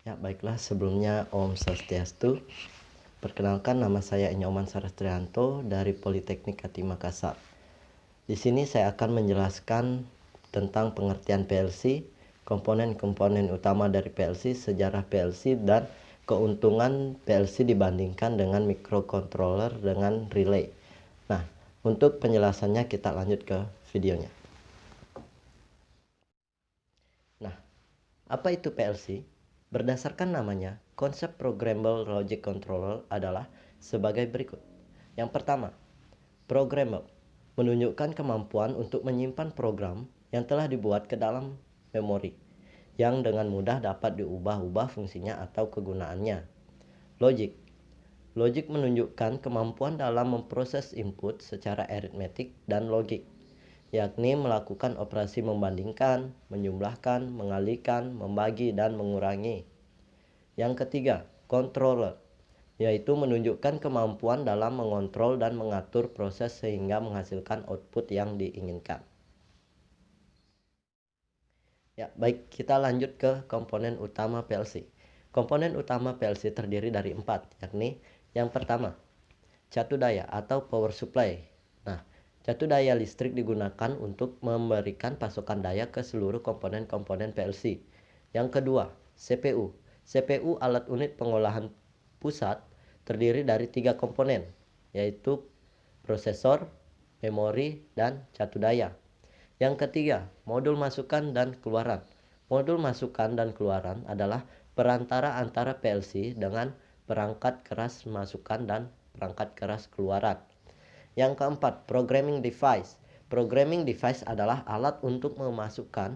Ya, baiklah, sebelumnya Om Swastiastu. Perkenalkan, nama saya Nyoman Sarastrianto dari Politeknik Kati Makassar. Di sini saya akan menjelaskan tentang pengertian PLC, komponen-komponen utama dari PLC, sejarah PLC, dan keuntungan PLC dibandingkan dengan microcontroller dengan relay. Nah, untuk penjelasannya kita lanjut ke videonya. Nah, apa itu PLC? Berdasarkan namanya, konsep Programmable Logic Controller adalah sebagai berikut. Yang pertama, programmable menunjukkan kemampuan untuk menyimpan program yang telah dibuat ke dalam memori, yang dengan mudah dapat diubah-ubah fungsinya atau kegunaannya. Logic menunjukkan kemampuan dalam memproses input secara aritmetik dan logik, yakni melakukan operasi membandingkan, menjumlahkan, mengalihkan, membagi, dan mengurangi. Yang ketiga, controller, yaitu menunjukkan kemampuan dalam mengontrol dan mengatur proses sehingga menghasilkan output yang diinginkan. Ya, baik, kita lanjut ke komponen utama PLC. Komponen utama PLC terdiri dari 4, yakni yang pertama, catu daya atau power supply. Nah, catu daya listrik digunakan untuk memberikan pasokan daya ke seluruh komponen-komponen PLC. Yang kedua, CPU. CPU alat unit pengolahan pusat terdiri dari 3 komponen, yaitu prosesor, memori, dan catu daya. Yang ketiga, modul masukan dan keluaran. Modul masukan dan keluaran adalah perantara antara PLC dengan perangkat keras masukan dan perangkat keras keluaran. Yang keempat, programming device. Programming device adalah alat untuk memasukkan,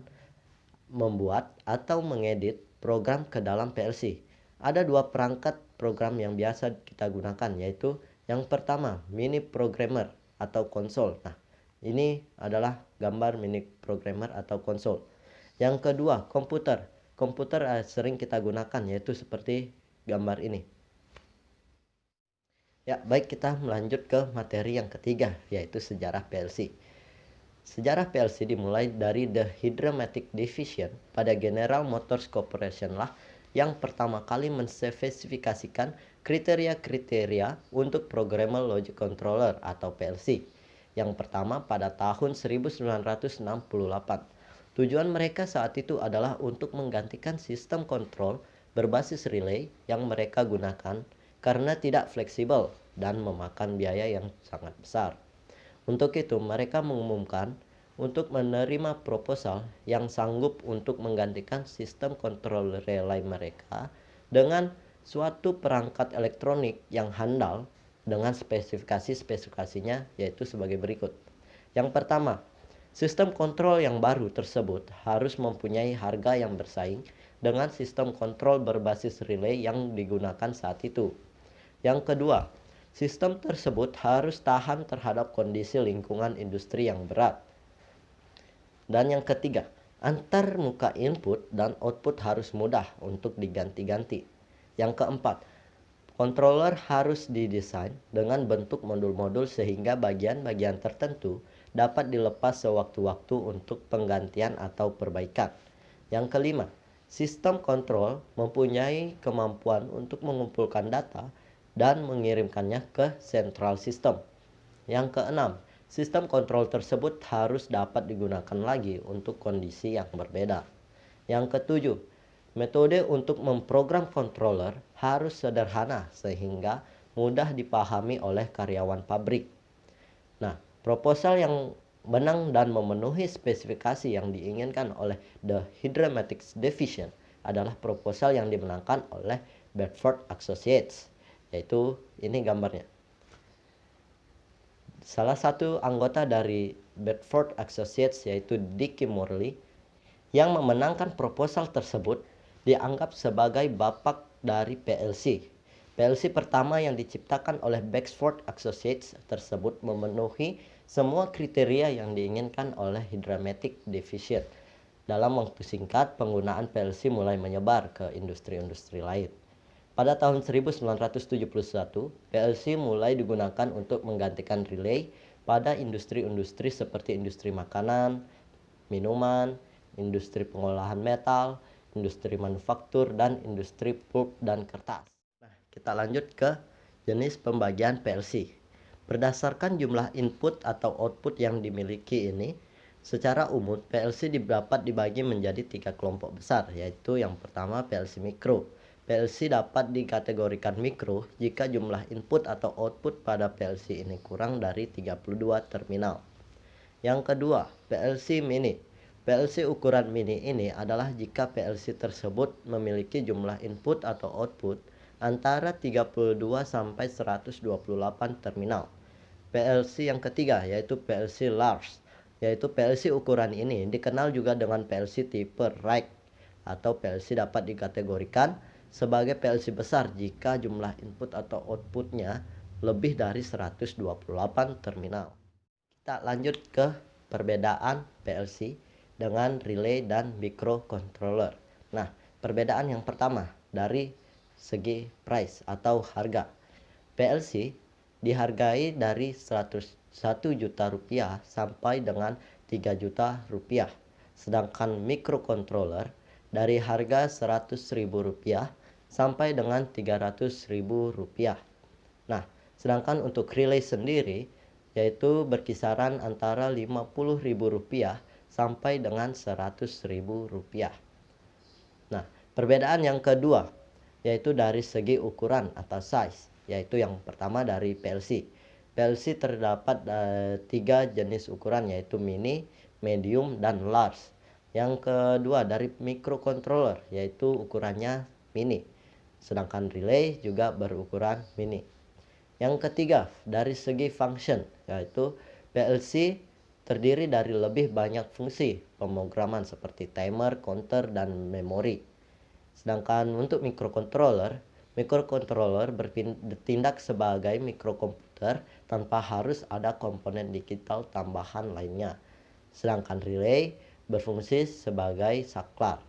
membuat, atau mengedit program ke dalam PLC. Ada 2 perangkat program yang biasa kita gunakan, yaitu yang pertama, mini programmer atau konsol. Nah, ini adalah gambar mini programmer atau konsol. Yang kedua, komputer. Komputer sering kita gunakan, yaitu seperti gambar ini. Ya, baik, kita melanjut ke materi yang ketiga, yaitu sejarah PLC. Sejarah PLC dimulai dari The Hydra-Matic Division pada General Motors Corporation lah yang pertama kali menspesifikasikan kriteria-kriteria untuk Programmable Logic Controller atau PLC. Yang pertama pada tahun 1968. Tujuan mereka saat itu adalah untuk menggantikan sistem kontrol berbasis relay yang mereka gunakan karena tidak fleksibel dan memakan biaya yang sangat besar. Untuk itu, mereka mengumumkan untuk menerima proposal yang sanggup untuk menggantikan sistem kontrol relay mereka dengan suatu perangkat elektronik yang handal dengan spesifikasinya, yaitu sebagai berikut. Yang pertama, sistem kontrol yang baru tersebut harus mempunyai harga yang bersaing dengan sistem kontrol berbasis relay yang digunakan saat itu. Yang kedua, sistem tersebut harus tahan terhadap kondisi lingkungan industri yang berat. Dan yang ketiga, antar muka input dan output harus mudah untuk diganti-ganti. Yang keempat, controller harus didesain dengan bentuk modul-modul sehingga bagian-bagian tertentu dapat dilepas sewaktu-waktu untuk penggantian atau perbaikan. Yang kelima, sistem kontrol mempunyai kemampuan untuk mengumpulkan data dan mengirimkannya ke central system. Yang keenam, sistem kontrol tersebut harus dapat digunakan lagi untuk kondisi yang berbeda. Yang ketujuh, metode untuk memprogram controller harus sederhana sehingga mudah dipahami oleh karyawan pabrik. Nah, proposal yang menang dan memenuhi spesifikasi yang diinginkan oleh The Hydra-Matic Division adalah proposal yang dimenangkan oleh Bedford Associates. Yaitu ini gambarnya. Salah satu anggota dari Bedford Associates yaitu Dickie Morley yang memenangkan proposal tersebut dianggap sebagai bapak dari PLC. PLC pertama yang diciptakan oleh Bedford Associates tersebut memenuhi semua kriteria yang diinginkan oleh Hydra-Matic Division. Dalam waktu singkat, penggunaan PLC mulai menyebar ke industri-industri lain. Pada tahun 1971, PLC mulai digunakan untuk menggantikan relay pada industri-industri seperti industri makanan, minuman, industri pengolahan metal, industri manufaktur, dan industri pulp dan kertas. Nah, kita lanjut ke jenis pembagian PLC. Berdasarkan jumlah input atau output yang dimiliki ini, secara umum PLC dapat dibagi menjadi 3 kelompok besar, yaitu yang pertama PLC mikro. PLC dapat dikategorikan mikro jika jumlah input atau output pada PLC ini kurang dari 32 terminal. Yang kedua, PLC mini. PLC ukuran mini ini adalah jika PLC tersebut memiliki jumlah input atau output antara 32 sampai 128 terminal. PLC yang ketiga yaitu PLC large, yaitu PLC ukuran ini dikenal juga dengan PLC tipe rack, atau PLC dapat dikategorikan sebagai PLC besar jika jumlah input atau outputnya lebih dari 128 terminal. Kita lanjut ke perbedaan PLC dengan relay dan microcontroller. Nah, perbedaan yang pertama dari segi price atau harga. PLC dihargai dari 101 juta rupiah sampai dengan 3 juta rupiah. Sedangkan microcontroller dari harga 100.000 rupiah sampai dengan 300.000 rupiah. Nah, sedangkan untuk relay sendiri yaitu berkisaran antara 50.000 rupiah sampai dengan 100.000 rupiah. Nah, perbedaan yang kedua yaitu dari segi ukuran atau size, yaitu yang pertama dari PLC. PLC terdapat 3 jenis ukuran, yaitu mini, medium, dan large. Yang kedua dari microcontroller, yaitu ukurannya mini. Sedangkan relay juga berukuran mini. Yang ketiga dari segi function, yaitu PLC terdiri dari lebih banyak fungsi pemrograman seperti timer, counter, dan memori. Sedangkan untuk microcontroller bertindak sebagai mikrokomputer tanpa harus ada komponen digital tambahan lainnya. Sedangkan relay berfungsi sebagai saklar.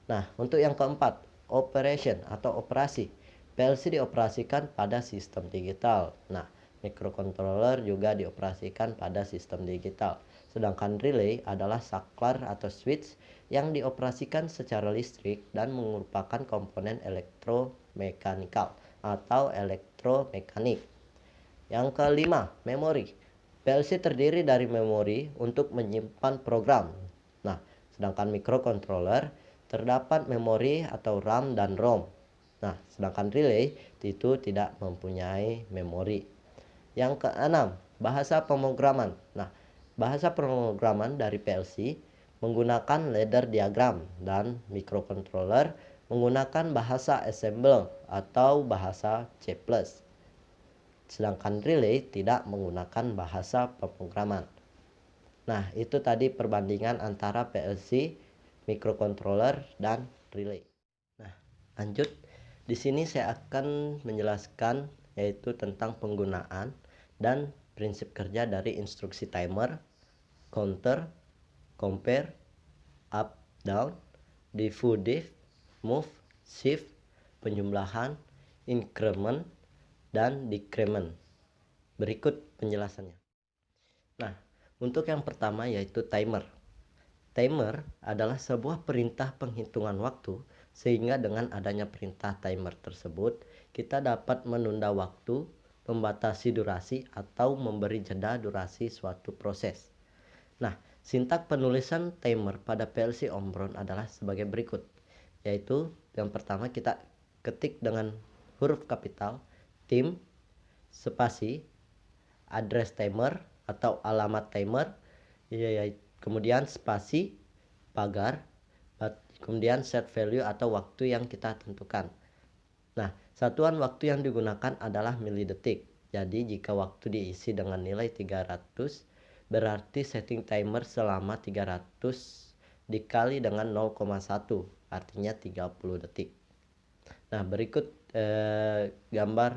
Nah, untuk yang keempat, operation atau operasi. PLC dioperasikan pada sistem digital. Nah, microcontroller juga dioperasikan pada sistem digital. Sedangkan relay adalah saklar atau switch yang dioperasikan secara listrik dan merupakan komponen elektromekanikal atau elektromekanik. Yang kelima, memori. PLC terdiri dari memori untuk menyimpan program. Nah, sedangkan microcontroller terdapat memori atau RAM dan ROM. Nah, sedangkan relay itu tidak mempunyai memori. Yang keenam, bahasa pemrograman. Nah, bahasa pemrograman dari PLC menggunakan ladder diagram dan microcontroller menggunakan bahasa assembler atau bahasa C+. Sedangkan relay tidak menggunakan bahasa pemrograman. Nah, itu tadi perbandingan antara PLC, microcontroller, dan relay. Nah, lanjut. Di sini saya akan menjelaskan yaitu tentang penggunaan dan prinsip kerja dari instruksi timer, counter, compare, up, down, diff, move, shift, penjumlahan, increment, dan decrement. Berikut penjelasannya. Nah, untuk yang pertama yaitu timer. Timer adalah sebuah perintah penghitungan waktu, sehingga dengan adanya perintah timer tersebut, kita dapat menunda waktu, membatasi durasi, atau memberi jeda durasi suatu proses. Nah, sintak penulisan timer pada PLC Omron adalah sebagai berikut, yaitu yang pertama kita ketik dengan huruf kapital, tim, spasi, address timer atau alamat timer, yaitu kemudian spasi, pagar, kemudian set value atau waktu yang kita tentukan. Nah, satuan waktu yang digunakan adalah milidetik. Jadi jika waktu diisi dengan nilai 300, berarti setting timer selama 300 dikali dengan 0,1, artinya 30 detik. Nah, berikut gambar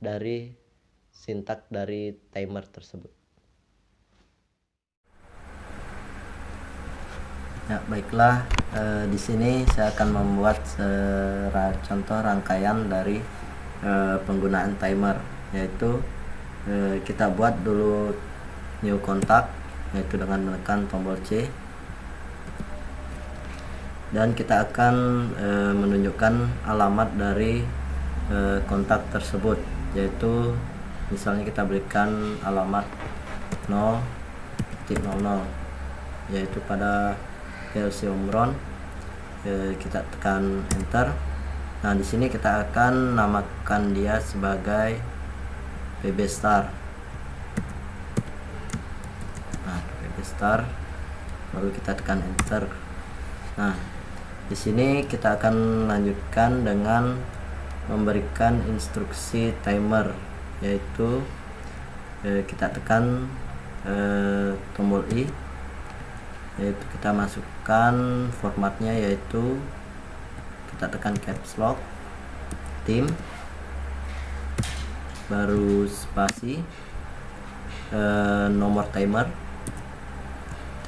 dari sintak dari timer tersebut. Ya, baiklah, di sini saya akan membuat contoh rangkaian dari penggunaan timer, yaitu kita buat dulu new kontak, yaitu dengan menekan tombol C. dan kita akan menunjukkan alamat dari kontak tersebut, yaitu misalnya kita berikan alamat 0.00, yaitu pada PLC Omron. Kita tekan enter. Nah, di sini kita akan namakan dia sebagai PB Star. Nah, PB Star, baru kita tekan enter. Nah, di sini kita akan lanjutkan dengan memberikan instruksi timer, yaitu kita tekan tombol I, yaitu kita masukkan formatnya, yaitu kita tekan caps lock tim, baru spasi, nomor timer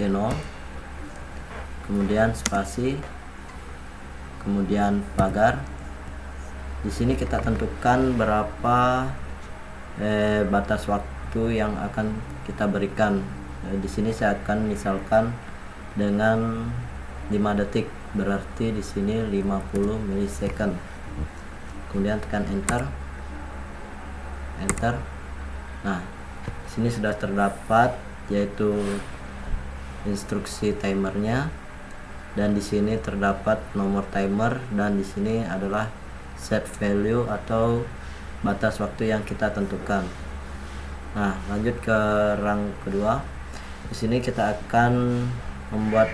T0, kemudian spasi, kemudian pagar. Di sini kita tentukan berapa batas waktu yang akan kita berikan. Di sini saya akan misalkan dengan 5 detik, berarti di sini 50 milisecond. Kemudian tekan enter. Nah, di sini sudah terdapat yaitu instruksi timernya, dan di sini terdapat nomor timer, dan di sini adalah set value atau batas waktu yang kita tentukan. Nah, lanjut ke rang kedua. Di sini kita akan membuat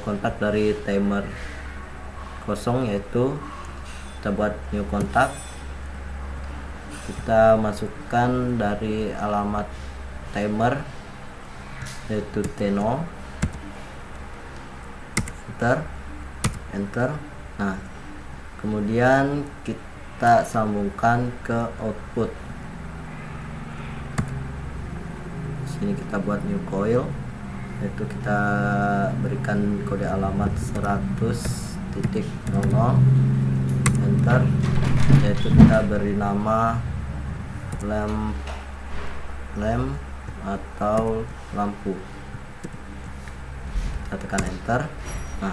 kontak dari timer kosong, yaitu kita buat new kontak. Kita masukkan dari alamat timer, yaitu T0, enter. Nah, kemudian kita sambungkan ke output. Di sini kita buat new coil, yaitu kita berikan kode alamat 100.00, enter, yaitu kita beri nama lamp atau lampu. Kita tekan enter. Nah,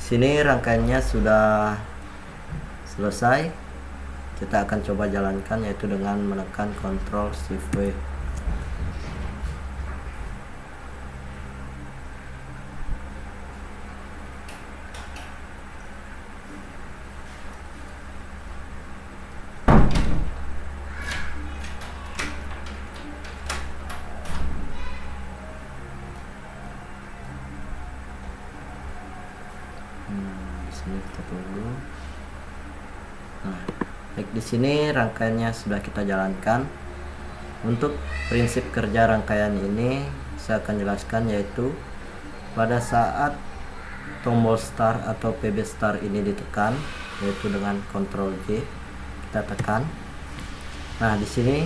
sini rangkaiannya sudah selesai. Kita akan coba jalankan, yaitu dengan menekan Ctrl Shift V. Di sini kita tunggu. Nah, baik, di sini rangkaiannya sudah kita jalankan. Untuk prinsip kerja rangkaian ini saya akan jelaskan, yaitu pada saat tombol start atau PB start ini ditekan, yaitu dengan Ctrl J kita tekan. Nah, di sini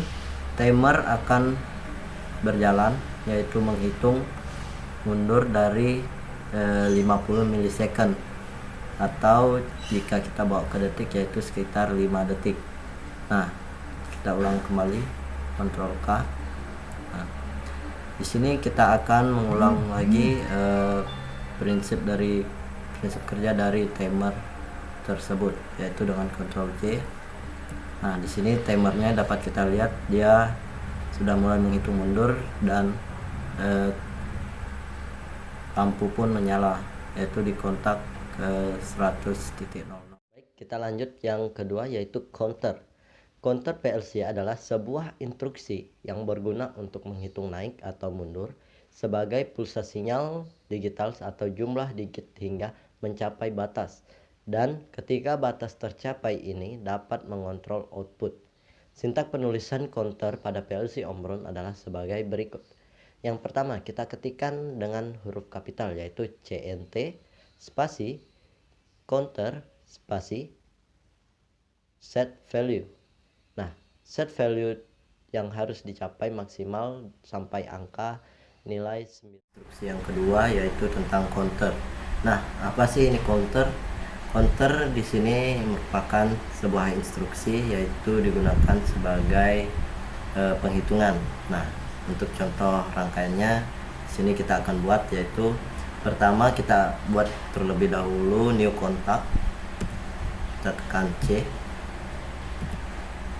timer akan berjalan, yaitu menghitung mundur dari 50 milisecond, atau jika kita bawa ke detik yaitu sekitar 5 detik. Nah, kita ulang kembali, Ctrl K. Nah, di sini kita akan mengulang lagi prinsip kerja dari timer tersebut, yaitu dengan Ctrl J. Nah, di sini timernya dapat kita lihat dia sudah mulai menghitung mundur, dan lampu pun menyala, yaitu di kontak ke 100.00. Baik, kita lanjut yang kedua, yaitu counter. Counter PLC adalah sebuah instruksi yang berguna untuk menghitung naik atau mundur sebagai pulsa sinyal digital atau jumlah digit hingga mencapai batas, dan ketika batas tercapai ini dapat mengontrol output. Sintak penulisan counter pada PLC Omron adalah sebagai berikut. Yang pertama, kita ketikkan dengan huruf kapital, yaitu CNT spasi counter spasi set value. Nah, set value yang harus dicapai maksimal sampai angka nilai 9. Instruksi yang kedua yaitu tentang counter. Nah, apa sih ini counter? Counter di sini merupakan sebuah instruksi, yaitu digunakan sebagai penghitungan. Nah, untuk contoh rangkaiannya di sini kita akan buat, yaitu Pertama kita buat terlebih dahulu new kontak, kita tekan C.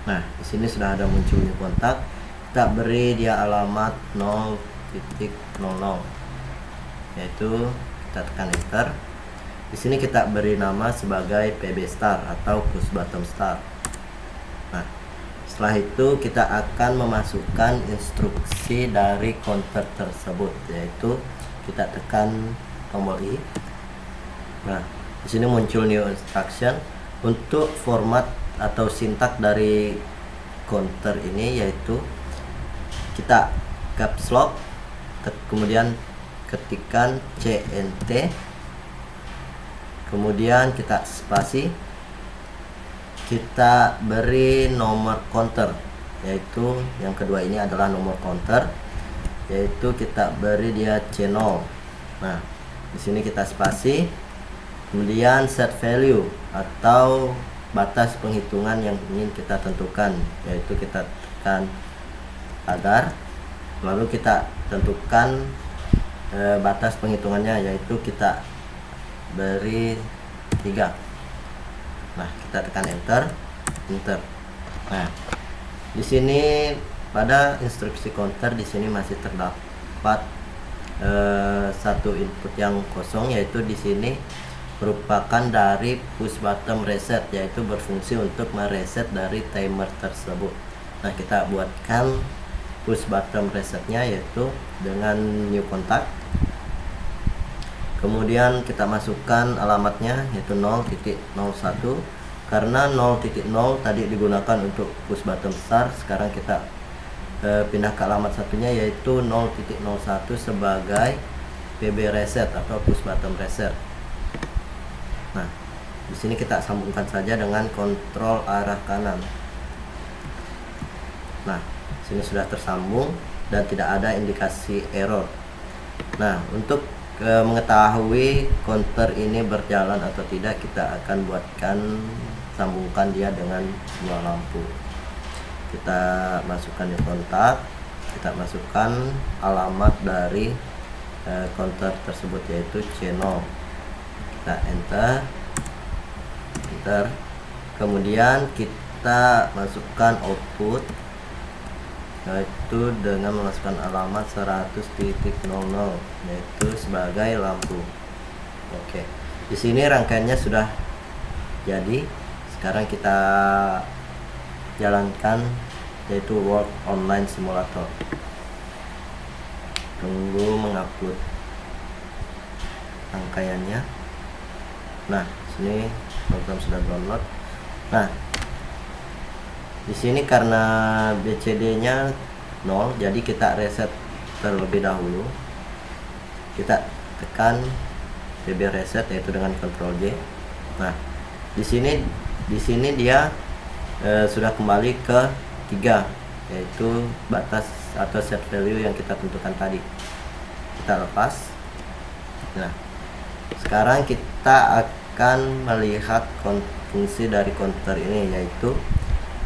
Nah, di sini sudah ada muncul new kontak. Kita beri dia alamat 0.00, yaitu kita tekan enter. Di sini kita beri nama sebagai PB Start atau push button start. Nah, setelah itu kita akan memasukkan instruksi dari counter tersebut, yaitu kita tekan tombol I. Nah, di sini muncul new instruction. Untuk format atau sintak dari counter ini yaitu kita caps lock, kemudian ketikkan CNT, kemudian kita spasi, kita beri nomor counter, yaitu yang kedua ini adalah nomor counter, yaitu kita beri dia C0. Nah, di sini kita spasi, kemudian set value atau batas penghitungan yang ingin kita tentukan, yaitu kita tekan agar, lalu kita tentukan batas penghitungannya, yaitu kita beri 3. Nah, kita tekan enter. Nah, di sini pada instruksi counter di sini masih terdapat satu input yang kosong, yaitu di sini merupakan dari push button reset, yaitu berfungsi untuk mereset dari timer tersebut. Nah, kita buatkan push button resetnya yaitu dengan new contact, kemudian kita masukkan alamatnya yaitu 0.01. Karena 0.0 tadi digunakan untuk push button start, sekarang kita pindah ke alamat satunya yaitu 0.01 sebagai PB reset atau push button reset. Nah, di sini kita sambungkan saja dengan kontrol arah kanan. Nah, sini sudah tersambung dan tidak ada indikasi error. Nah, untuk mengetahui counter ini berjalan atau tidak, kita akan sambungkan dia dengan dua lampu. Kita masukkan di kontak, kita masukkan alamat dari counter tersebut yaitu C0. Kita enter, kemudian kita masukkan output, yaitu dengan memasukkan alamat 100.00 yaitu sebagai lampu. Oke, di sini rangkaiannya sudah jadi. Sekarang kita jalankan yaitu World Online Simulator. Tunggu mengupload rangkaiannya. Nah, sini program sudah download. Nah, di sini karena BCD-nya 0, jadi kita reset terlebih dahulu. Kita tekan PB reset yaitu dengan Ctrl J. Nah, di sini dia sudah kembali ke 3, yaitu batas atau set value yang kita tentukan tadi. Kita lepas. Nah, sekarang kita akan melihat fungsi dari counter ini, yaitu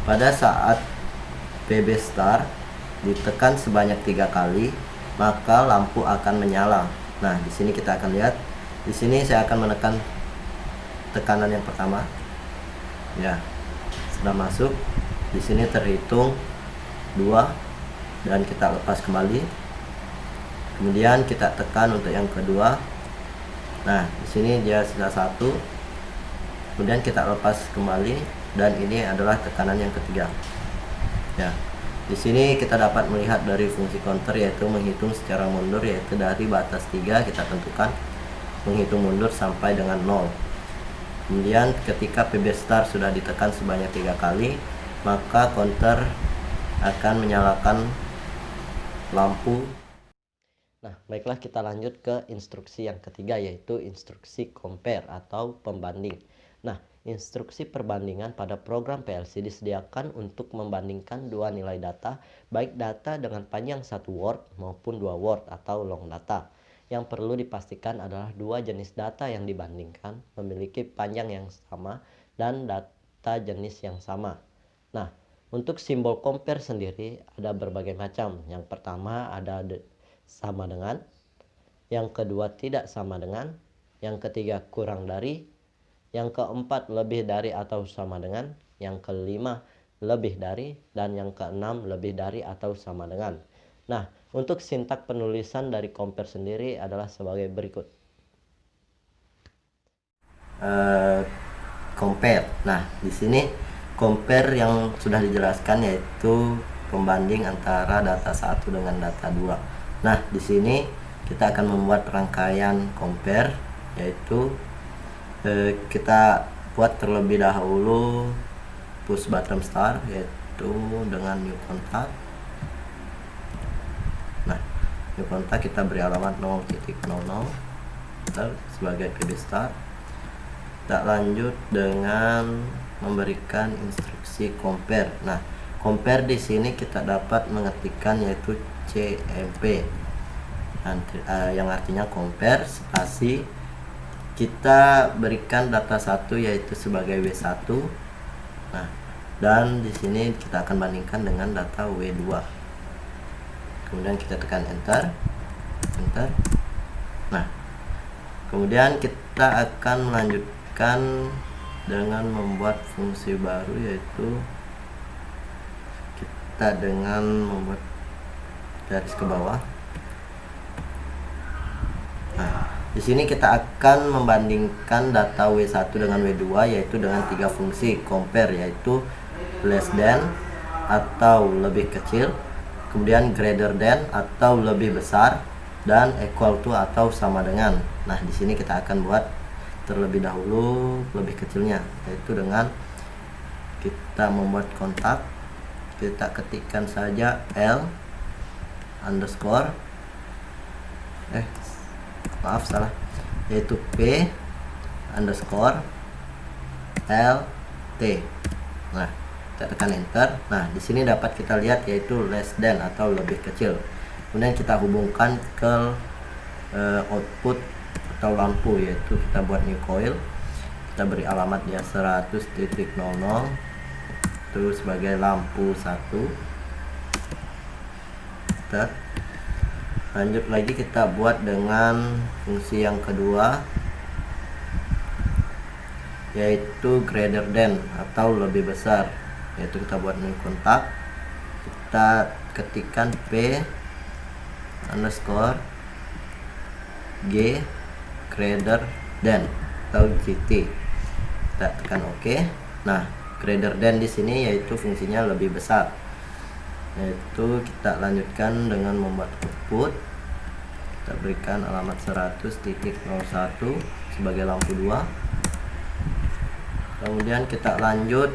pada saat PB start ditekan sebanyak 3 kali, maka lampu akan menyala. Nah, di sini kita akan lihat. Di sini saya akan menekan tekanan yang pertama. Ya, sudah masuk. Di sini terhitung 2 dan kita lepas kembali. Kemudian kita tekan untuk yang kedua. Nah, di sini dia sudah 1. Kemudian kita lepas kembali dan ini adalah tekanan yang ketiga. Ya, di sini kita dapat melihat dari fungsi counter yaitu menghitung secara mundur, yaitu dari batas 3 kita tentukan menghitung mundur sampai dengan 0. Kemudian ketika PB start sudah ditekan sebanyak 3 kali, maka counter akan menyalakan lampu. Nah, baiklah, kita lanjut ke instruksi yang ketiga yaitu instruksi compare atau pembanding. Nah, instruksi perbandingan pada program PLC disediakan untuk membandingkan dua nilai data, baik data dengan panjang 1 word maupun 2 word atau long data. Yang perlu dipastikan adalah dua jenis data yang dibandingkan memiliki panjang yang sama dan data jenis yang sama. Nah, untuk simbol compare sendiri ada berbagai macam. Yang pertama ada sama dengan, yang kedua tidak sama dengan, yang ketiga kurang dari, yang keempat lebih dari atau sama dengan, yang kelima lebih dari, dan yang keenam lebih dari atau sama dengan. Nah, untuk sintak penulisan dari compare sendiri adalah sebagai berikut. Compare. Nah, di sini compare yang sudah dijelaskan yaitu pembanding antara data 1 dengan data 2. Nah, di sini kita akan membuat rangkaian compare, yaitu kita buat terlebih dahulu push bottom star, yaitu dengan new contact. Nah, new contact kita beri alamat 0.00 sebagai PB start. Kita lanjut dengan memberikan instruksi compare. Nah, compare di sini kita dapat mengetikkan yaitu CMP, yang artinya compare spasi. Kita berikan data 1 yaitu sebagai W1. Nah, dan di sini kita akan bandingkan dengan data W2. Kemudian kita tekan enter. Nah, kemudian kita akan melanjutkan dengan membuat fungsi baru, yaitu kita dengan membuat garis ke bawah. Nah, di sini kita akan membandingkan data W1 dengan W2, yaitu dengan 3 fungsi compare, yaitu less than atau lebih kecil, kemudian greater than atau lebih besar, dan equal to atau sama dengan. Nah, di sini kita akan buat terlebih dahulu lebih kecilnya, yaitu dengan kita membuat kontak. Kita ketikkan saja L underscore maaf salah, yaitu P underscore L T. Nah, kita tekan enter. Nah, di sini dapat kita lihat yaitu less than atau lebih kecil. Kemudian kita hubungkan ke output atau lampu, yaitu kita buat new coil. Kita beri alamat dia 100.00 itu sebagai lampu 1. Kita lanjut lagi, kita buat dengan fungsi yang kedua, yaitu greater than atau lebih besar, yaitu kita buat new kontak. Kita ketikkan P underscore G greater than atau GT. Kita tekan OK. Nah, greater than di sini yaitu fungsinya lebih besar, yaitu kita lanjutkan dengan membuat output. Kita berikan alamat 100.01 sebagai lampu 2. Kemudian kita lanjut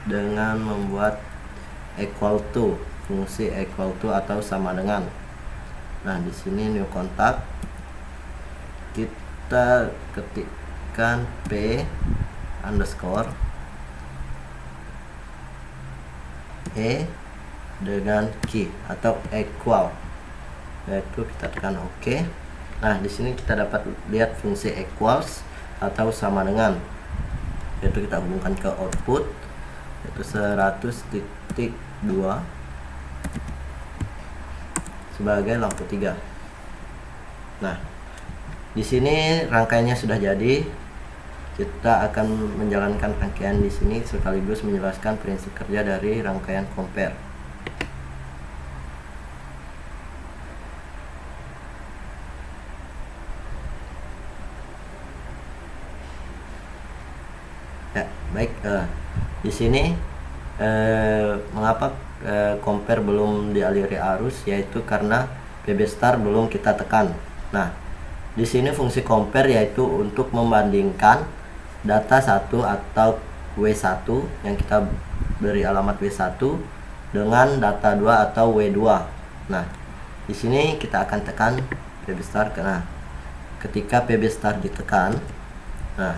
dengan membuat equal to, fungsi equal to atau sama dengan. Nah, di sini new contact, kita ketikkan P underscore E dengan key atau equal, yaitu kita tekan OK. Nah, di sini kita dapat lihat fungsi equals atau sama dengan, yaitu kita hubungkan ke output, yaitu 100.2 sebagai lampu 3. Nah, di sini rangkaiannya sudah jadi. Kita akan menjalankan rangkaian di sini sekaligus menjelaskan prinsip kerja dari rangkaian compare. Ya, baik. Di sini mengapa compare belum dialiri arus, yaitu karena PB start belum kita tekan. Nah, di sini fungsi compare yaitu untuk membandingkan data 1 atau W1 yang kita beri alamat W1 dengan data 2 atau W2. Nah, di sini kita akan tekan PB start. Nah, ketika PB start ditekan, nah,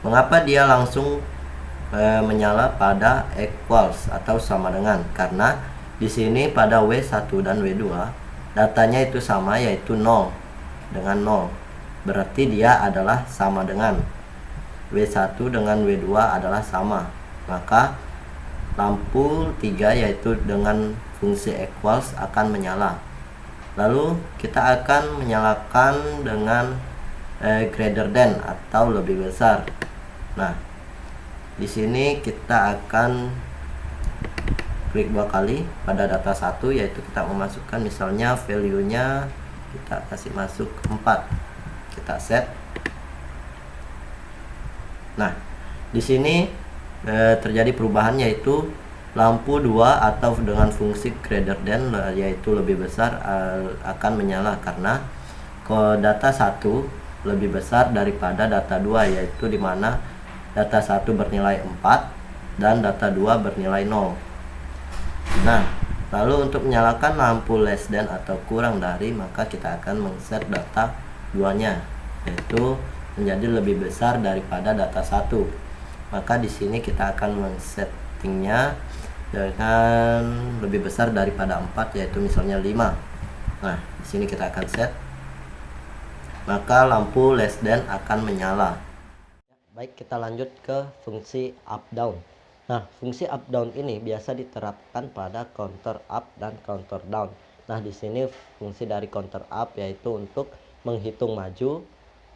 mengapa dia langsung menyala pada equals atau sama dengan? Karena di sini pada W1 dan W2 datanya itu sama, yaitu 0 dengan 0. Berarti dia adalah sama dengan. W1 dengan W2 adalah sama. Maka lampu 3 yaitu dengan fungsi equals akan menyala. Lalu kita akan menyalakan dengan greater than atau lebih besar. Nah, di sini kita akan klik 2 kali pada data 1, yaitu kita memasukkan misalnya value-nya kita kasih masuk 4. Kita set. Nah, di sini terjadi perubahan, yaitu lampu 2 atau dengan fungsi greater than yaitu lebih besar akan menyala karena data 1 lebih besar daripada data 2, yaitu dimana data 1 bernilai 4 dan data 2 bernilai 0. Nah, lalu untuk menyalakan lampu less than atau kurang dari, maka kita akan men-set data 2 nya, yaitu menjadi lebih besar daripada data 1. Maka di sini kita akan men-settingnya dengan lebih besar daripada 4, yaitu misalnya 5. Nah, di sini kita akan set, maka lampu less than akan menyala. Baik, kita lanjut ke fungsi up down. Nah, fungsi up down ini biasa diterapkan pada counter up dan counter down. Nah, di sini fungsi dari counter up yaitu untuk menghitung maju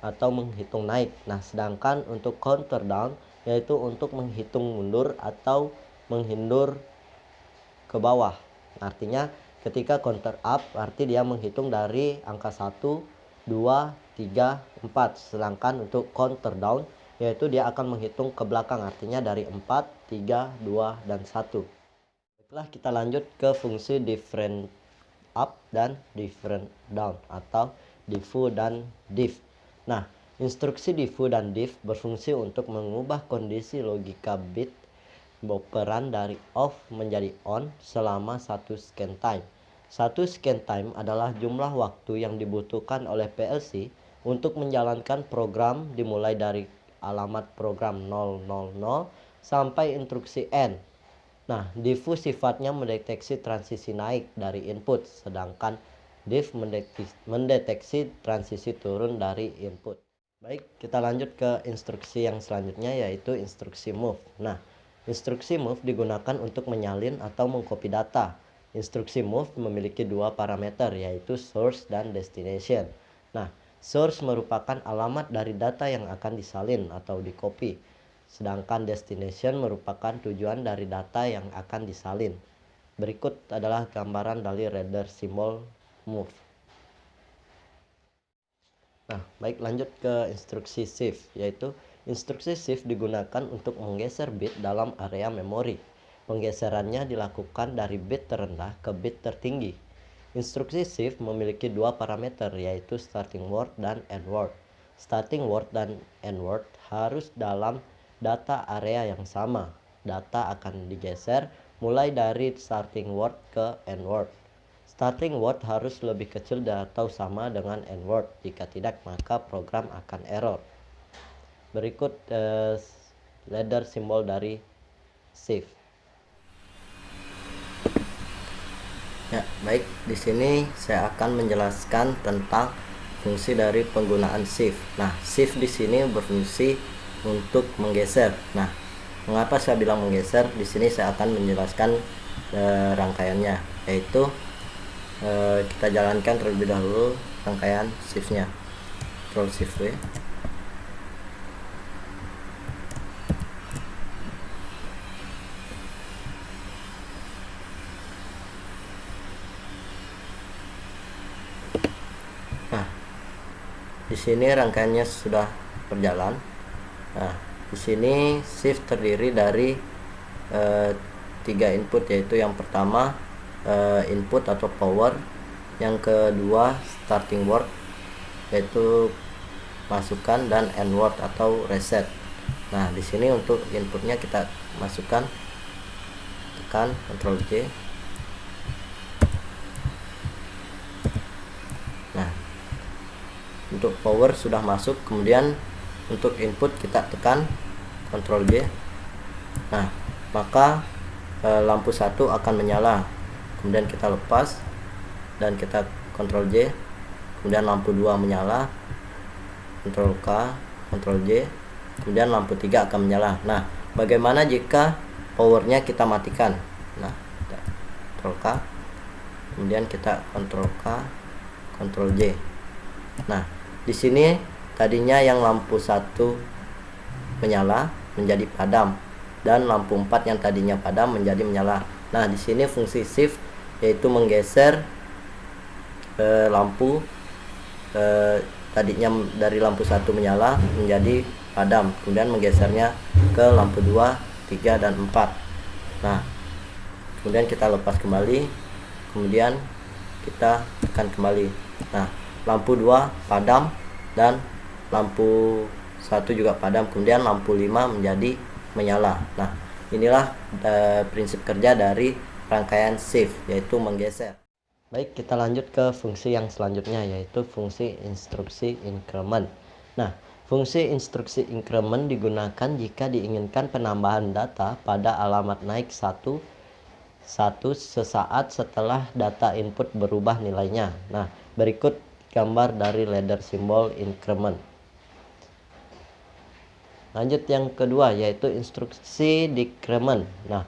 atau menghitung naik. Nah, sedangkan untuk counter down yaitu untuk menghitung mundur atau menghindur ke bawah. Artinya ketika counter up arti dia menghitung dari angka 1, 2, 3, 4. Sedangkan untuk counter down yaitu dia akan menghitung ke belakang, artinya dari 4, 3, 2, dan 1. Baiklah, kita lanjut ke fungsi different up dan different down atau diffu dan diff. Nah, instruksi diffu dan diff berfungsi untuk mengubah kondisi logika bit operan dari off menjadi on selama satu scan time. Satu scan time adalah jumlah waktu yang dibutuhkan oleh PLC untuk menjalankan program dimulai dari alamat program 000 sampai instruksi N. Nah, diffu sifatnya mendeteksi transisi naik dari input, sedangkan diff mendeteksi transisi turun dari input. Baik, kita lanjut ke instruksi yang selanjutnya, yaitu instruksi move. Nah, instruksi move digunakan untuk menyalin atau mengcopy data. Instruksi move memiliki 2 parameter, yaitu source dan destination. Nah, source merupakan alamat dari data yang akan disalin atau di-copy, sedangkan destination merupakan tujuan dari data yang akan disalin. Berikut adalah gambaran dari radar simbol move. Nah, baik, lanjut ke instruksi shift, yaitu instruksi shift digunakan untuk menggeser bit dalam area memori. Penggeserannya dilakukan dari bit terendah ke bit tertinggi. Instruksi shift memiliki 2 parameter, yaitu starting word dan end word. Starting word dan end word harus dalam data area yang sama. Data akan digeser mulai dari starting word ke end word. Starting word harus lebih kecil atau sama dengan end word. Jika tidak, maka program akan error. Berikut ladder simbol dari shift. Ya, baik, di sini saya akan menjelaskan tentang fungsi dari penggunaan shift. Nah, shift di sini berfungsi untuk menggeser. Nah, mengapa saya bilang menggeser? Di sini saya akan menjelaskan rangkaiannya, yaitu kita jalankan terlebih dahulu rangkaian shiftnya. Ctrl Shift W. Nah, di sini rangkaiannya sudah berjalan. Nah, di sini shift terdiri dari 3 input, yaitu yang pertama input atau power, yang kedua starting word yaitu masukkan, dan end word atau reset. Nah, di sini untuk inputnya kita masukkan, tekan Ctrl J. Nah, untuk power sudah masuk, kemudian untuk input kita tekan Ctrl J. Nah, maka lampu 1 akan menyala. Kemudian kita lepas dan kita Ctrl J, kemudian lampu 2 menyala, Ctrl K, Ctrl J, kemudian lampu 3 akan menyala. Nah, bagaimana jika powernya kita matikan? Nah, Ctrl K, kemudian kita Ctrl K, Ctrl J. Nah, di sini tadinya yang lampu 1 menyala menjadi padam, dan lampu 4 yang tadinya padam menjadi menyala. Nah, di sini fungsi shift yaitu menggeser lampu tadinya dari lampu 1 menyala menjadi padam, kemudian menggesernya ke lampu 2, 3, dan 4. Nah, kemudian kita lepas kembali, kemudian kita tekan kembali. Nah, lampu 2 padam dan lampu 1 juga padam, kemudian lampu 5 menjadi menyala. Nah, inilah prinsip kerja dari rangkaian shift, yaitu menggeser. Baik, kita lanjut ke fungsi yang selanjutnya, yaitu fungsi instruksi increment. Nah, fungsi instruksi increment digunakan jika diinginkan penambahan data pada alamat naik satu sesaat setelah data input berubah nilainya. Nah, berikut gambar dari ladder simbol increment. Lanjut yang kedua, yaitu instruksi decrement. Nah,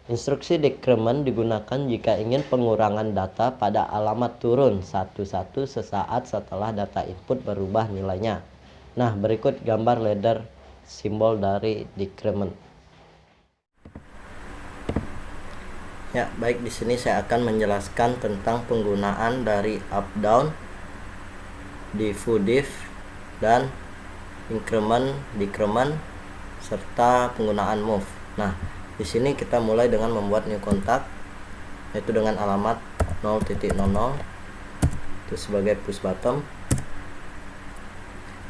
instruksi decrement digunakan jika ingin pengurangan data pada alamat turun satu-satu sesaat setelah data input berubah nilainya. Nah, berikut gambar ladder simbol dari decrement. Ya, baik, di sini saya akan menjelaskan tentang penggunaan dari up down, diffuse diff, dan increment, decrement, serta penggunaan move. Nah, di sini kita mulai dengan membuat new contact, yaitu dengan alamat 0.00 itu sebagai push button.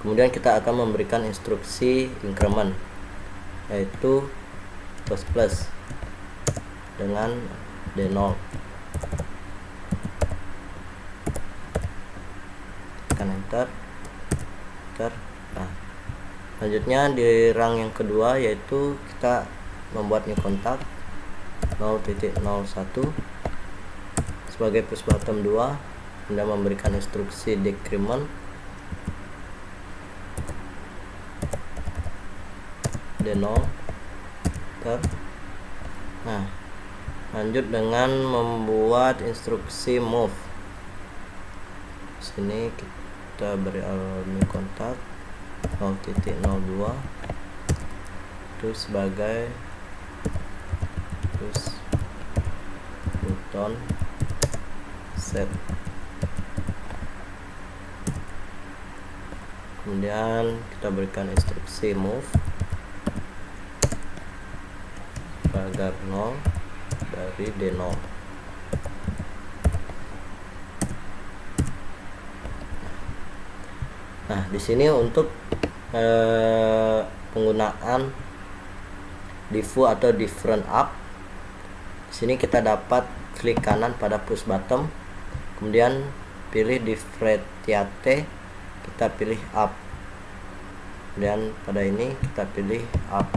Kemudian kita akan memberikan instruksi increment, yaitu plus dengan D0. Tekan enter. Nah, selanjutnya di rang yang kedua, yaitu kita membuat new contact 0.01 sebagai push button 2, kemudian memberikan instruksi decrement D0. Nah, lanjut dengan membuat instruksi move. Sini kita beri new contact 0.02 itu sebagai push button set. Kemudian kita berikan instruksi move pagar 0 dari D0. Nah, di sini untuk penggunaan diffuse atau different up, di sini kita dapat klik kanan pada push button, kemudian pilih differentiate, kita pilih up, kemudian pada ini kita pilih up.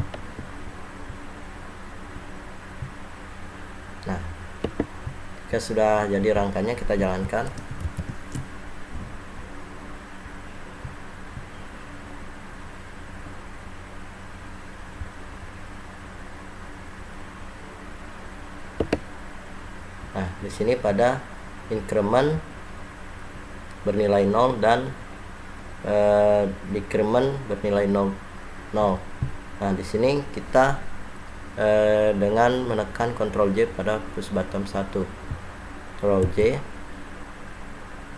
Nah, jika sudah jadi rangkanya, kita jalankan. Nah, di sini pada increment bernilai 0 dan decrement bernilai 0. Nah, di sini kita dengan menekan Ctrl J pada push button 1. Ctrl J.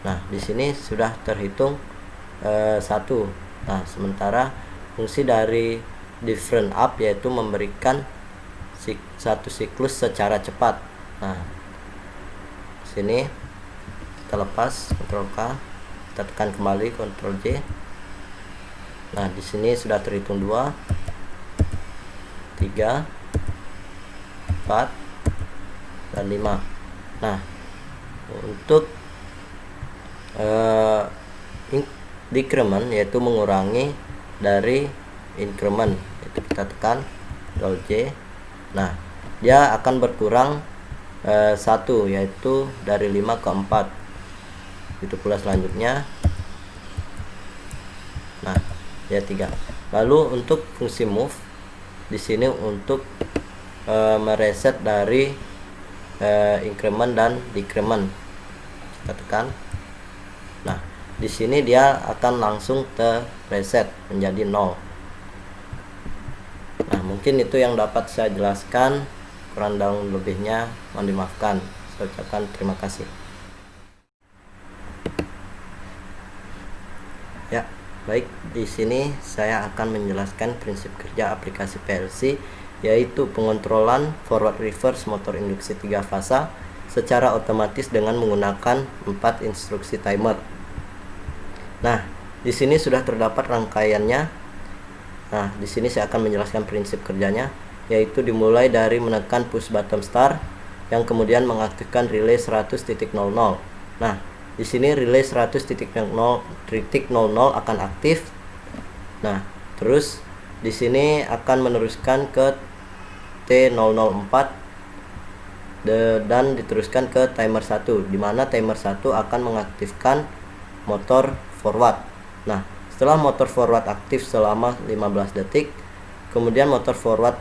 Nah, di sini sudah terhitung 1. Nah, sementara fungsi dari different up yaitu memberikan satu siklus secara cepat. Nah, sini kita lepas Ctrl K, kita tekan kembali Ctrl J. Nah, di sini sudah terhitung 2, 3, 4, dan 5. Nah, untuk decrement yaitu mengurangi dari increment, itu kita tekan Ctrl J. Nah, dia akan berkurang 1, yaitu dari 5 ke 4. Itu pula selanjutnya. Nah, ya 3. Lalu untuk fungsi move, di sini untuk mereset dari increment dan decrement, kita tekan. di sini dia akan langsung reset menjadi 0. Nah, mungkin itu yang dapat saya jelaskan. Kurang dan lebihnya mohon dimaafkan. Saya ucapkan terima kasih. Ya, baik, di sini saya akan menjelaskan prinsip kerja aplikasi PLC, yaitu pengontrolan forward reverse motor induksi 3 fasa secara otomatis dengan menggunakan 4 instruksi timer. Nah, di sini sudah terdapat rangkaiannya. Nah, di sini saya akan menjelaskan prinsip kerjanya, yaitu dimulai dari menekan push bottom start yang kemudian mengaktifkan relay 100.00. Nah, di sini relay 100.00 akan aktif. Nah, terus di sini akan meneruskan ke T004 dan diteruskan ke timer 1, di mana timer 1 akan mengaktifkan motor forward. Nah, setelah motor forward aktif selama 15 detik, kemudian motor forward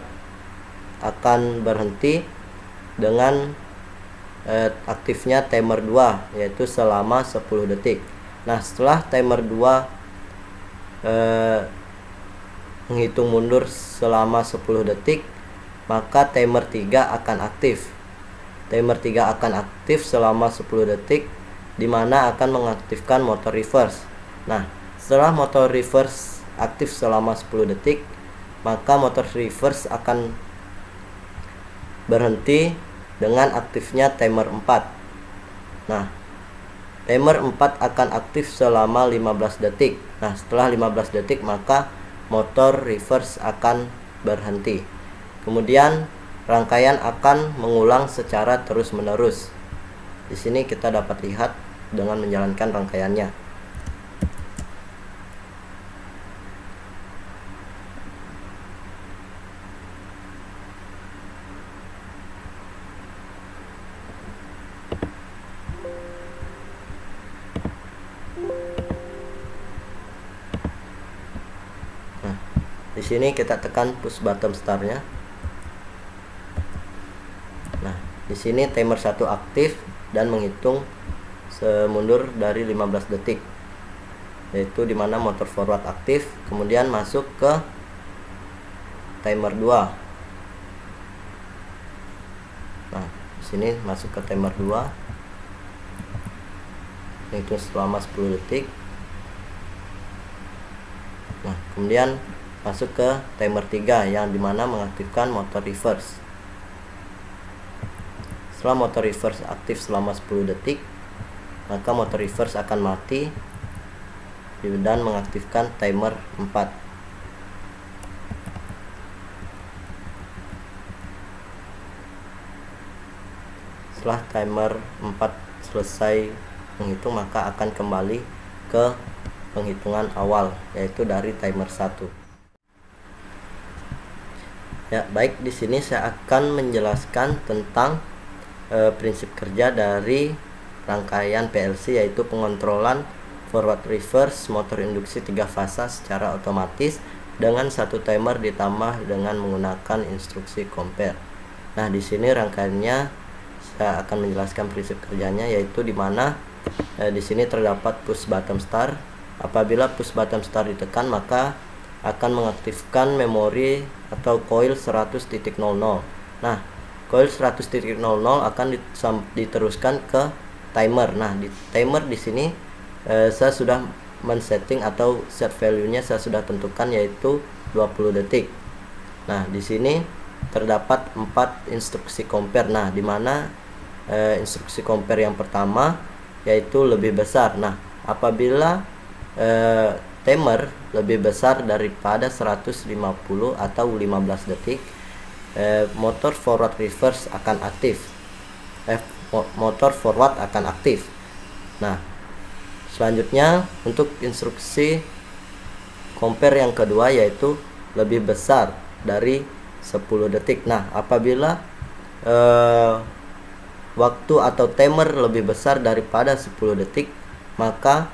akan berhenti dengan aktifnya timer 2, yaitu selama 10 detik. Nah, setelah timer 2 menghitung mundur selama 10 detik, maka timer 3 akan aktif. Timer 3 akan aktif selama 10 detik, di mana akan mengaktifkan motor reverse. Nah, setelah motor reverse aktif selama 10 detik, maka motor reverse akan berhenti dengan aktifnya timer 4. Nah, timer 4 akan aktif selama 15 detik. Nah, setelah 15 detik maka motor reverse akan berhenti. Kemudian rangkaian akan mengulang secara terus-menerus. Di sini kita dapat lihat dengan menjalankan rangkaiannya. Nah, di sini kita tekan push bottom start-nya. Nah, di sini timer 1 aktif dan menghitung mundur dari 15 detik, yaitu dimana motor forward aktif, kemudian masuk ke timer 2. Nah, di sini masuk ke timer 2, itu selama 10 detik. Nah, kemudian masuk ke timer 3 yang dimana mengaktifkan motor reverse. Setelah motor reverse aktif selama 10 detik, maka motor reverse akan mati dan mengaktifkan timer 4. Setelah timer 4 selesai menghitung, maka akan kembali ke penghitungan awal, yaitu dari timer 1. Ya, baik, di sini saya akan menjelaskan tentang prinsip kerja dari rangkaian PLC, yaitu pengontrolan forward reverse motor induksi 3 fasa secara otomatis dengan satu timer ditambah dengan menggunakan instruksi compare. Nah, di sini rangkaiannya saya akan menjelaskan prinsip kerjanya, yaitu dimana di sini terdapat push bottom start. Apabila push bottom start ditekan, maka akan mengaktifkan memori atau coil 100.00. Nah, coil 100.00 akan diteruskan ke timer. Nah, di timer di sini saya sudah men-setting atau set value-nya saya sudah tentukan, yaitu 20 detik. Nah, di sini terdapat 4 instruksi compare. Nah, di mana instruksi compare yang pertama yaitu lebih besar. Nah, apabila timer lebih besar daripada 150 atau 15 detik, motor forward reverse akan aktif. Motor forward akan aktif. Nah, selanjutnya untuk instruksi compare yang kedua yaitu lebih besar dari 10 detik. Nah, apabila waktu atau timer lebih besar daripada 10 detik, maka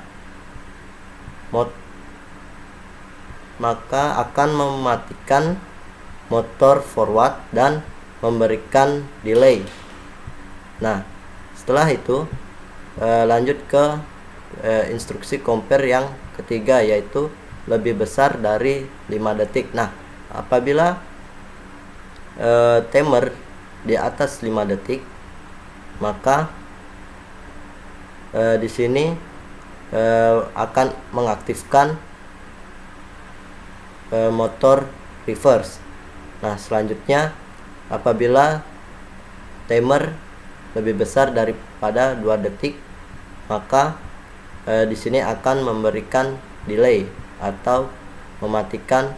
akan mematikan motor forward dan memberikan delay. Nah, setelah itu lanjut ke instruksi compare yang ketiga, yaitu lebih besar dari 5 detik. Nah, apabila timer di atas 5 detik, maka di sini akan mengaktifkan motor reverse. Nah, selanjutnya apabila timer lebih besar daripada 2 detik, maka di sini akan memberikan delay atau mematikan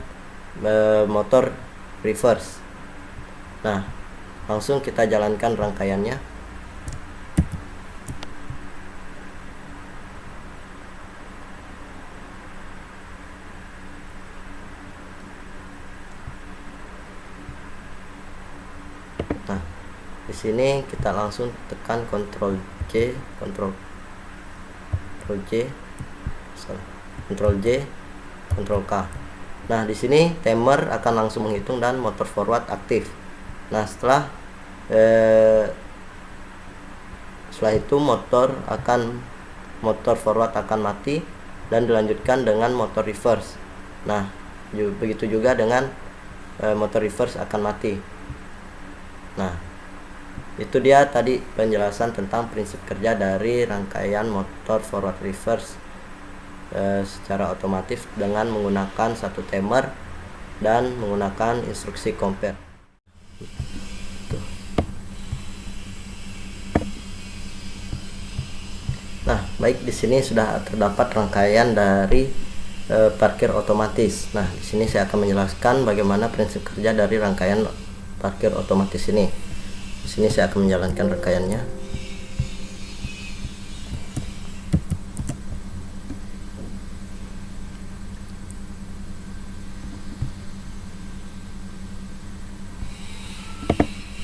motor reverse. Nah, langsung kita jalankan rangkaiannya. Nah, di sini kita langsung tekan Ctrl J, Ctrl K. Nah, di sini timer akan langsung menghitung dan motor forward aktif. Nah, setelah itu motor forward akan mati dan dilanjutkan dengan motor reverse. Nah, begitu juga dengan motor reverse akan mati. Nah, itu dia tadi penjelasan tentang prinsip kerja dari rangkaian motor forward reverse secara otomatis dengan menggunakan satu timer dan menggunakan instruksi compare. Nah, baik, di sini sudah terdapat rangkaian dari parkir otomatis. Nah, di sini saya akan menjelaskan bagaimana prinsip kerja dari rangkaian parkir otomatis ini. Di sini saya akan menjalankan rangkaiannya.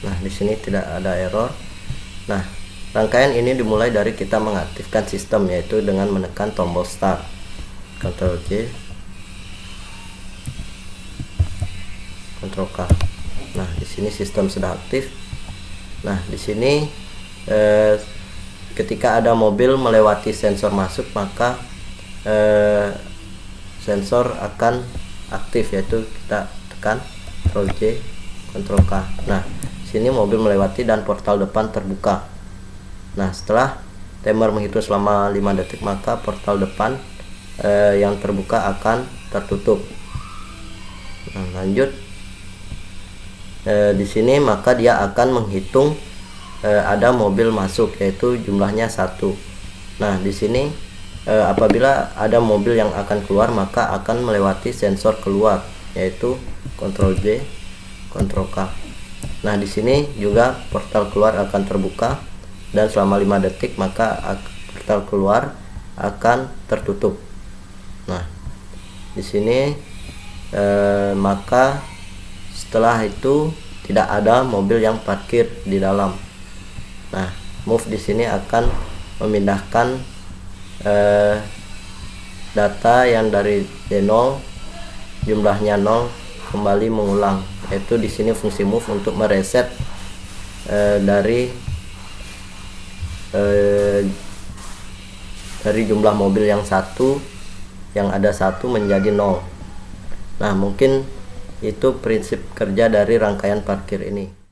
Nah, di sini tidak ada error. Nah, rangkaian ini dimulai dari kita mengaktifkan sistem, yaitu dengan menekan tombol start. Ctrl J, Ctrl K. Nah, di sini sistem sudah aktif. Nah, di sini ketika ada mobil melewati sensor masuk, maka sensor akan aktif, yaitu kita tekan Ctrl J, Ctrl K. Nah, sini mobil melewati dan portal depan terbuka. Nah, setelah timer menghitung selama 5 detik, maka portal depan yang terbuka akan tertutup. Nah, lanjut di sini maka dia akan menghitung ada mobil masuk, yaitu jumlahnya 1. Nah, di sini apabila ada mobil yang akan keluar, maka akan melewati sensor keluar, yaitu Ctrl J, Ctrl K. Nah, di sini juga portal keluar akan terbuka dan selama 5 detik maka portal keluar akan tertutup. Nah, di sini maka setelah itu tidak ada mobil yang parkir di dalam. Nah, move di sini akan memindahkan data yang dari D0 jumlahnya 0 kembali mengulang, yaitu di sini fungsi move untuk mereset dari jumlah mobil yang ada 1 menjadi 0. Nah, mungkin itu prinsip kerja dari rangkaian parkir ini.